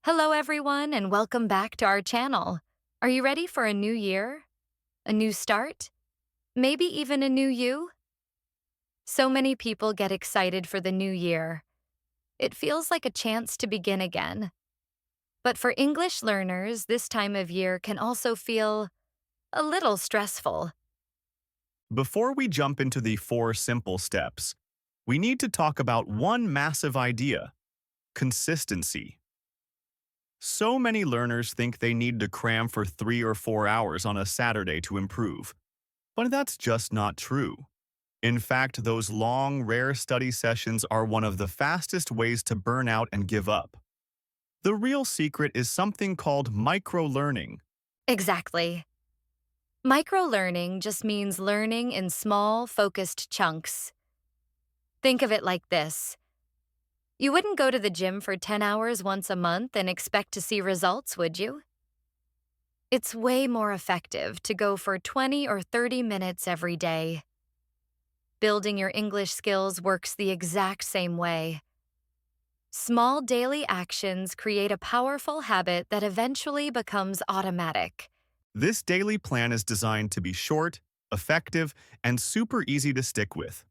Hello, everyone, and welcome back to our channel. Are you ready for a new year? A new start? Maybe even a new you? So many people get excited for the new year. It feels like a chance to begin again. But for English learners, this time of year can also feel a little stressful. Before we jump into the four simple steps, we need to talk about one massive idea: consistency. So many learners think they need to cram for 3 or 4 hours on a Saturday to improve, but that's just not true. In fact, those long, rare study sessions are one of the fastest ways to burn out and give up. The real secret is something called micro-learning. Exactly. Micro-learning just means learning in small, focused chunks. Think of it like this. You wouldn't go to the gym for 10 hours once a month and expect to see results, would you? It's way more effective to go for 20 or 30 minutes every day. Building your English skills works the exact same way. Small daily actions create a powerful habit that eventually becomes automatic. This daily plan is designed to be short, effective, and super easy to stick with.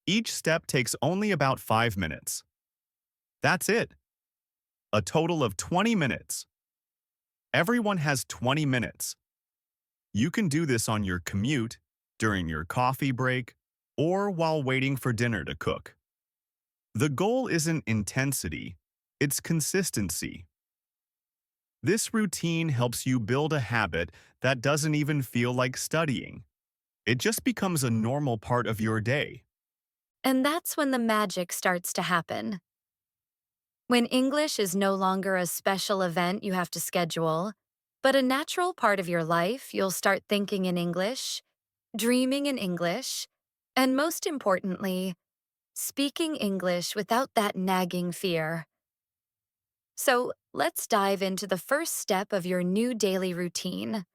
Each step takes only about 5 minutes. That's it. A total of 20 minutes. Everyone has 20 minutes. You can do this on your commute, during your coffee break, or while waiting for dinner to cook. The goal isn't intensity, it's consistency. This routine helps you build a habit that doesn't even feel like studying. It just becomes a normal part of your day. And that's when the magic starts to happen. When English is no longer a special event you have to schedule, but a natural part of your life, you'll start thinking in English, dreaming in English, and most importantly, speaking English without that nagging fear. So let's dive into the first step of your new daily routine.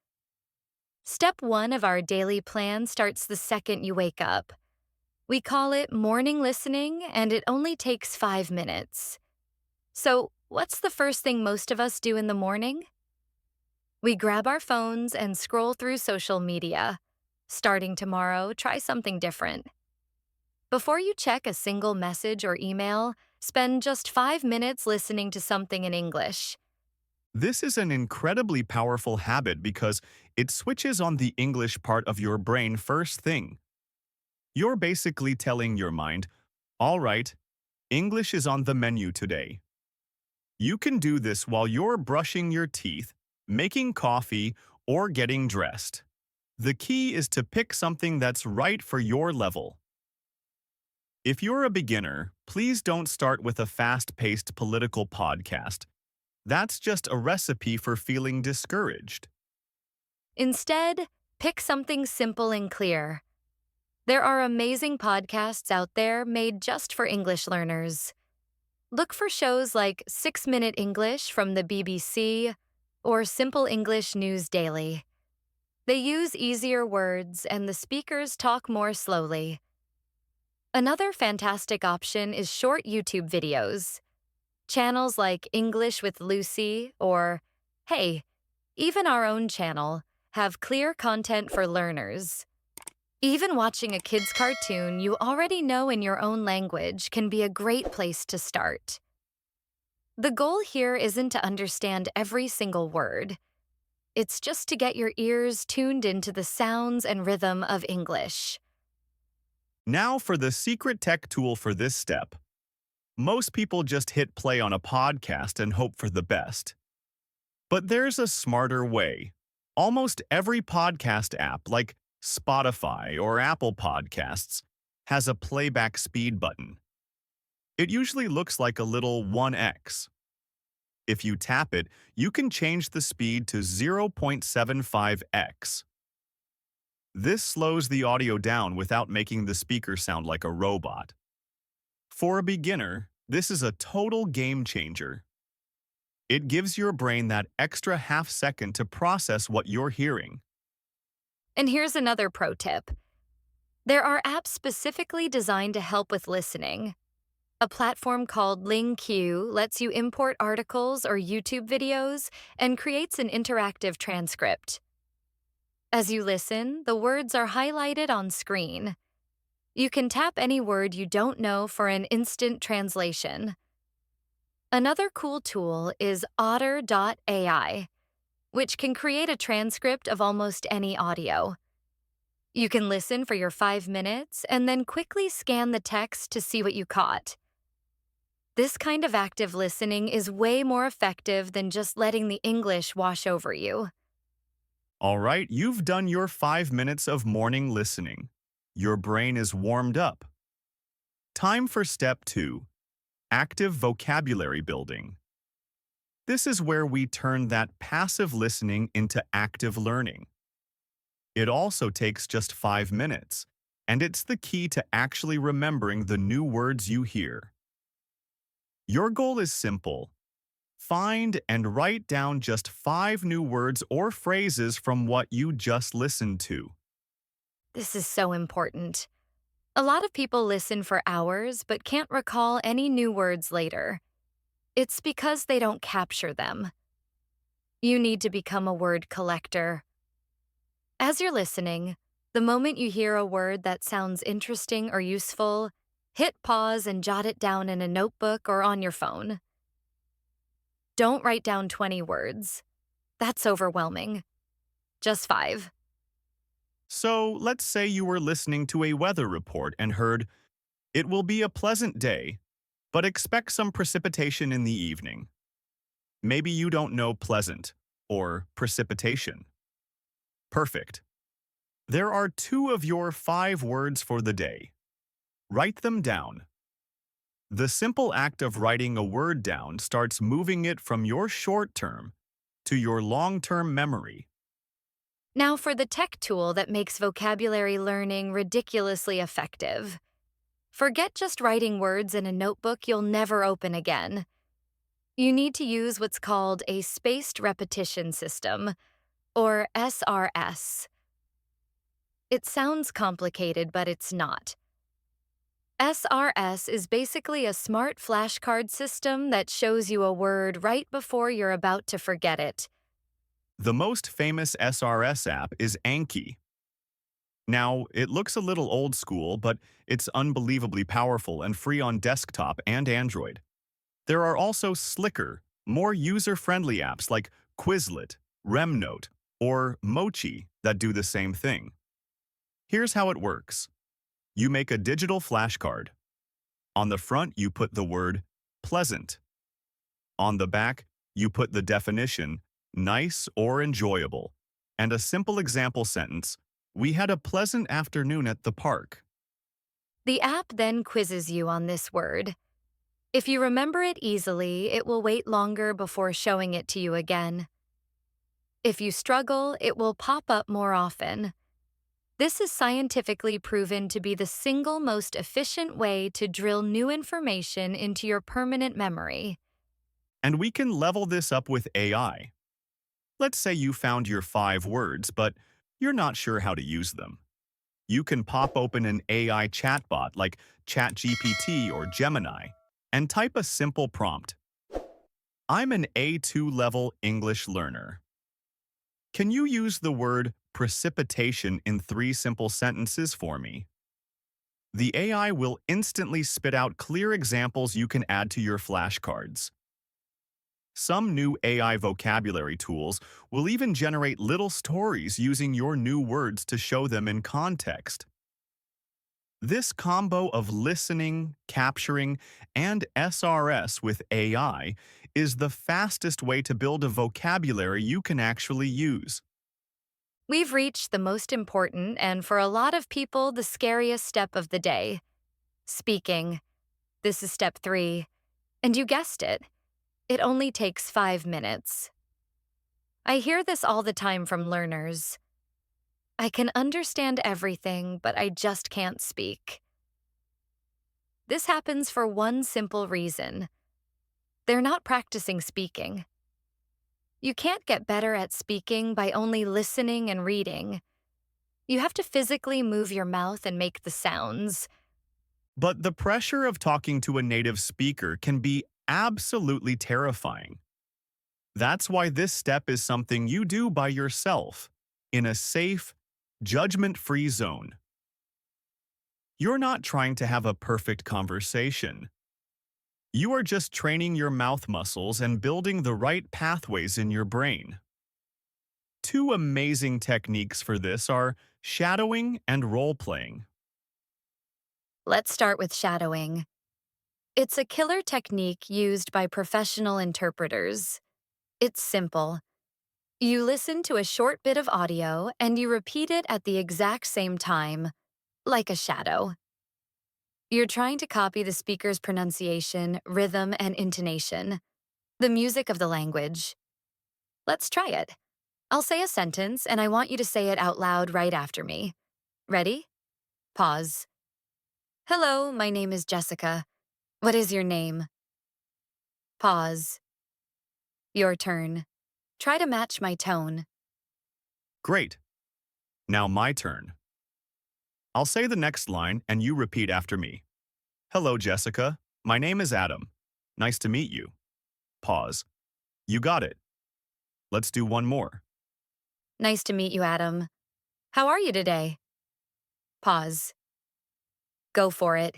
Step 1 of our daily plan starts the second you wake up. We call it morning listening, and it only takes 5 minutes. So, what's the first thing most of us do in the morning? We grab our phones and scroll through social media. Starting tomorrow, try something different. Before you check a single message or email, spend just 5 minutes listening to something in English. This is an incredibly powerful habit because it switches on the English part of your brain first thing. You're basically telling your mind, all right, English is on the menu today. You can do this while you're brushing your teeth, making coffee, or getting dressed. The key is to pick something that's right for your level. If you're a beginner, please don't start with a fast-paced political podcast. That's just a recipe for feeling discouraged. Instead, pick something simple and clear. There are amazing podcasts out there made just for English learners. Look for shows like 6 Minute English from the BBC or Simple English News Daily. They use easier words and the speakers talk more slowly. Another fantastic option is short YouTube videos. Channels like English with Lucy or, hey, even our own channel have clear content for learners. Even watching a kid's cartoon you already know in your own language can be a great place to start. The goal here isn't to understand every single word. It's just to get your ears tuned into the sounds and rhythm of English. Now for the secret tech tool for this step. Most people just hit play on a podcast and hope for the best. But there's a smarter way. Almost every podcast app, like Spotify or Apple Podcasts, has a playback speed button. It usually looks like a little 1x. If you tap it, you can change the speed to 0.75x. This slows the audio down without making the speaker sound like a robot. For a beginner, this is a total game changer. It gives your brain that extra half second to process what you're hearing. And here's another pro tip. There are apps specifically designed to help with listening. A platform called LingQ lets you import articles or YouTube videos and creates an interactive transcript. As you listen, the words are highlighted on screen. You can tap any word you don't know for an instant translation. Another cool tool is Otter.ai, which can create a transcript of almost any audio. You can listen for your 5 minutes and then quickly scan the text to see what you caught. This kind of active listening is way more effective than just letting the English wash over you. All right, you've done your 5 minutes of morning listening. Your brain is warmed up. Time for step 2, active vocabulary building. This is where we turn that passive listening into active learning. It also takes just 5 minutes, and it's the key to actually remembering the new words you hear. Your goal is simple. Find and write down just 5 new words or phrases from what you just listened to. This is so important. A lot of people listen for hours but can't recall any new words later. It's because they don't capture them. You need to become a word collector. As you're listening, the moment you hear a word that sounds interesting or useful, hit pause and jot it down in a notebook or on your phone. Don't write down 20 words. That's overwhelming. Just 5. So let's say you were listening to a weather report and heard, "It will be a pleasant day, but expect some precipitation in the evening." Maybe you don't know pleasant or precipitation. Perfect. There are 2 of your 5 words for the day. Write them down. The simple act of writing a word down starts moving it from your short-term to your long-term memory. Now for the tech tool that makes vocabulary learning ridiculously effective. Forget just writing words in a notebook you'll never open again. You need to use what's called a spaced repetition system, or SRS. It sounds complicated, but it's not. SRS is basically a smart flashcard system that shows you a word right before you're about to forget it. The most famous SRS app is Anki. Now, it looks a little old school, but it's unbelievably powerful and free on desktop and Android. There are also slicker, more user-friendly apps like Quizlet, Remnote, or Mochi that do the same thing. Here's how it works. You make a digital flashcard. On the front, you put the word pleasant. On the back, you put the definition, nice or enjoyable, and a simple example sentence, "We had a pleasant afternoon at the park." The app then quizzes you on this word. If you remember it easily, it will wait longer before showing it to you again. If you struggle, it will pop up more often. This is scientifically proven to be the single most efficient way to drill new information into your permanent memory. And we can level this up with AI. Let's say you found your 5 words, but you're not sure how to use them. You can pop open an AI chatbot like ChatGPT or Gemini and type a simple prompt. "I'm an A2 level English learner. Can you use the word precipitation in 3 simple sentences for me?" The AI will instantly spit out clear examples you can add to your flashcards. Some new AI vocabulary tools will even generate little stories using your new words to show them in context. This combo of listening, capturing, and SRS with AI is the fastest way to build a vocabulary you can actually use. We've reached the most important and, for a lot of people, the scariest step of the day: speaking. This is step 3. And you guessed it. It only takes 5 minutes. I hear this all the time from learners. I can understand everything, but I just can't speak. This happens for one simple reason. They're not practicing speaking. You can't get better at speaking by only listening and reading. You have to physically move your mouth and make the sounds. But the pressure of talking to a native speaker can be absolutely terrifying. That's why this step is something you do by yourself, in a safe, judgment-free zone. You're not trying to have a perfect conversation. You are just training your mouth muscles and building the right pathways in your brain. Two amazing techniques for this are shadowing and role-playing. Let's start with shadowing. It's a killer technique used by professional interpreters. It's simple. You listen to a short bit of audio and you repeat it at the exact same time, like a shadow. You're trying to copy the speaker's pronunciation, rhythm, and intonation, the music of the language. Let's try it. I'll say a sentence and I want you to say it out loud right after me. Ready? Pause. Hello, my name is Jessica. What is your name? Pause. Your turn. Try to match my tone. Great. Now my turn. I'll say the next line and you repeat after me. Hello, Jessica. My name is Adam. Nice to meet you. Pause. You got it. Let's do one more. Nice to meet you, Adam. How are you today? Pause. Go for it.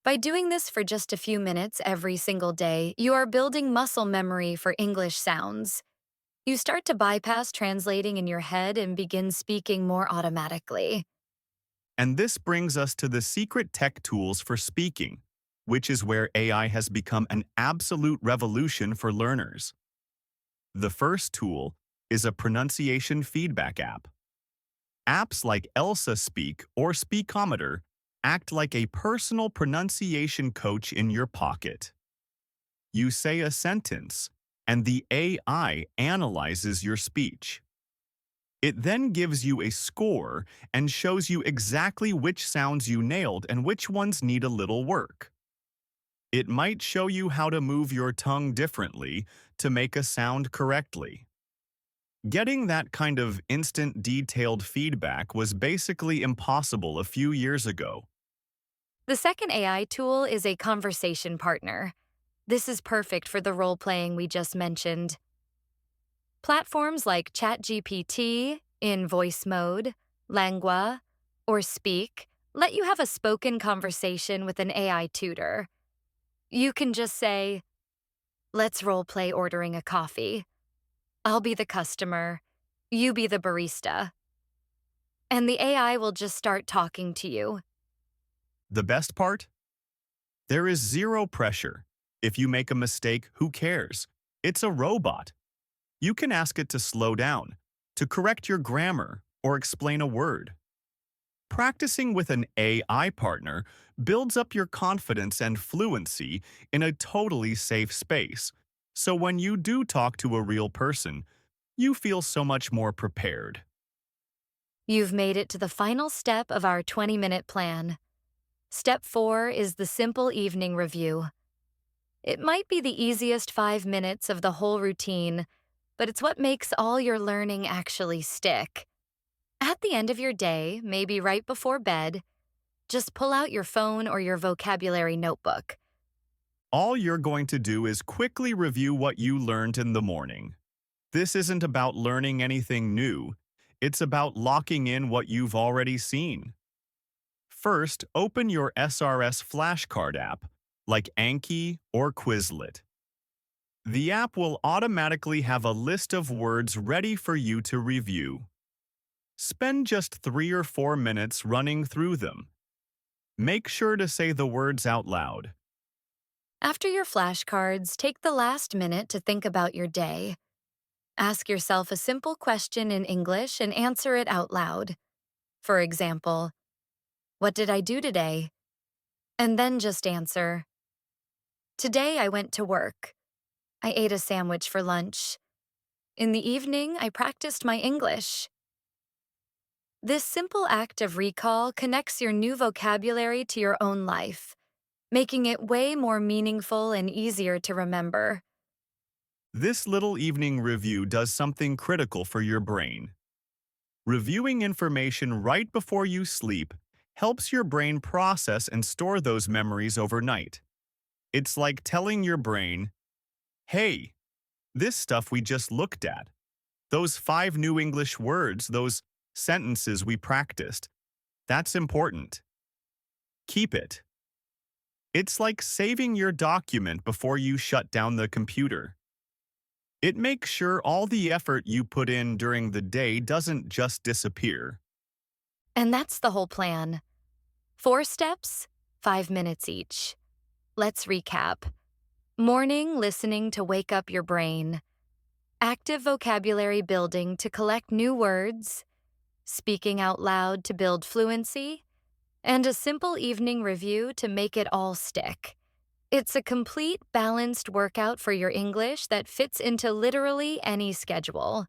By doing this for just a few minutes every single day, you are building muscle memory for English sounds. You start to bypass translating in your head and begin speaking more automatically. And this brings us to the secret tech tools for speaking, which is where AI has become an absolute revolution for learners. The first tool is a pronunciation feedback app. Apps like Elsa Speak or Speakometer act like a personal pronunciation coach in your pocket. You say a sentence, and the AI analyzes your speech. It then gives you a score and shows you exactly which sounds you nailed and which ones need a little work. It might show you how to move your tongue differently to make a sound correctly. Getting that kind of instant detailed feedback was basically impossible a few years ago. The second AI tool is a conversation partner. This is perfect for the role-playing we just mentioned. Platforms like ChatGPT, in voice mode, Langua, or Speak let you have a spoken conversation with an AI tutor. You can just say, let's role-play ordering a coffee. I'll be the customer. You be the barista. And the AI will just start talking to you. The best part? There is zero pressure. If you make a mistake, who cares? It's a robot. You can ask it to slow down, to correct your grammar, or explain a word. Practicing with an AI partner builds up your confidence and fluency in a totally safe space, so when you do talk to a real person, you feel so much more prepared. You've made it to the final step of our 20-minute plan. Step 4 is the simple evening review. It might be the easiest 5 minutes of the whole routine, but it's what makes all your learning actually stick. At the end of your day, maybe right before bed, just pull out your phone or your vocabulary notebook. All you're going to do is quickly review what you learned in the morning. This isn't about learning anything new. It's about locking in what you've already seen. First, open your SRS flashcard app, like Anki or Quizlet. The app will automatically have a list of words ready for you to review. Spend just 3 or 4 minutes running through them. Make sure to say the words out loud. After your flashcards, take the last minute to think about your day. Ask yourself a simple question in English and answer it out loud. For example, what did I do today? And then just answer, today I went to work. I ate a sandwich for lunch. In the evening, I practiced my English. This simple act of recall connects your new vocabulary to your own life, making it way more meaningful and easier to remember. This little evening review does something critical for your brain. Reviewing information right before you sleep helps your brain process and store those memories overnight. It's like telling your brain, hey, this stuff we just looked at, those 5 new English words, those sentences we practiced, that's important. Keep it. It's like saving your document before you shut down the computer. It makes sure all the effort you put in during the day doesn't just disappear. And that's the whole plan. 4 steps, 5 minutes each. Let's recap. Morning listening to wake up your brain. Active vocabulary building to collect new words. Speaking out loud to build fluency. And a simple evening review to make it all stick. It's a complete, balanced workout for your English that fits into literally any schedule.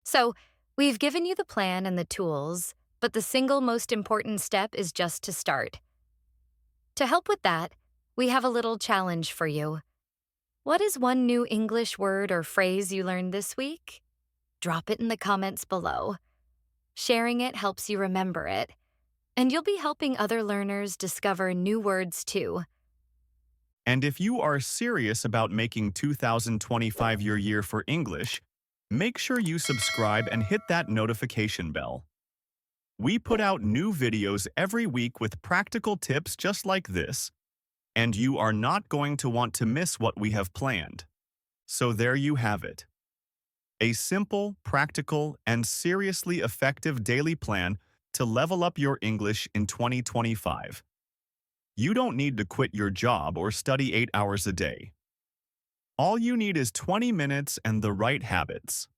So, we've given you the plan and the tools, but the single most important step is just to start. To help with that, we have a little challenge for you. What is one new English word or phrase you learned this week? Drop it in the comments below. Sharing it helps you remember it, and you'll be helping other learners discover new words too. And if you are serious about making 2025 your year for English, make sure you subscribe and hit that notification bell. We put out new videos every week with practical tips just like this, and you are not going to want to miss what we have planned. So there you have it. A simple, practical, and seriously effective daily plan to level up your English in 2025. You don't need to quit your job or study 8 hours a day. All you need is 20 minutes and the right habits.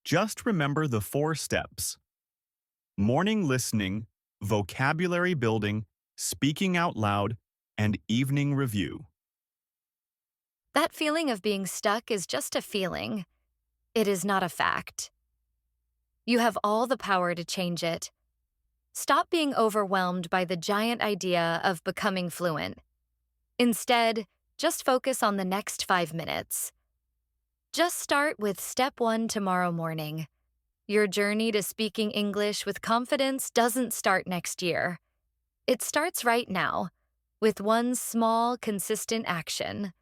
Just remember the 4 steps: morning listening, vocabulary building, speaking out loud, and evening review. That feeling of being stuck is just a feeling. It is not a fact. You have all the power to change it. Stop being overwhelmed by the giant idea of becoming fluent. Instead, just focus on the next 5 minutes. Just start with step 1 tomorrow morning. Your journey to speaking English with confidence doesn't start next year. It starts right now, with one small, consistent action.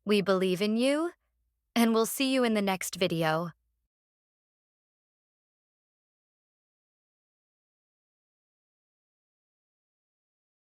We believe in you, and we'll see you in the next video.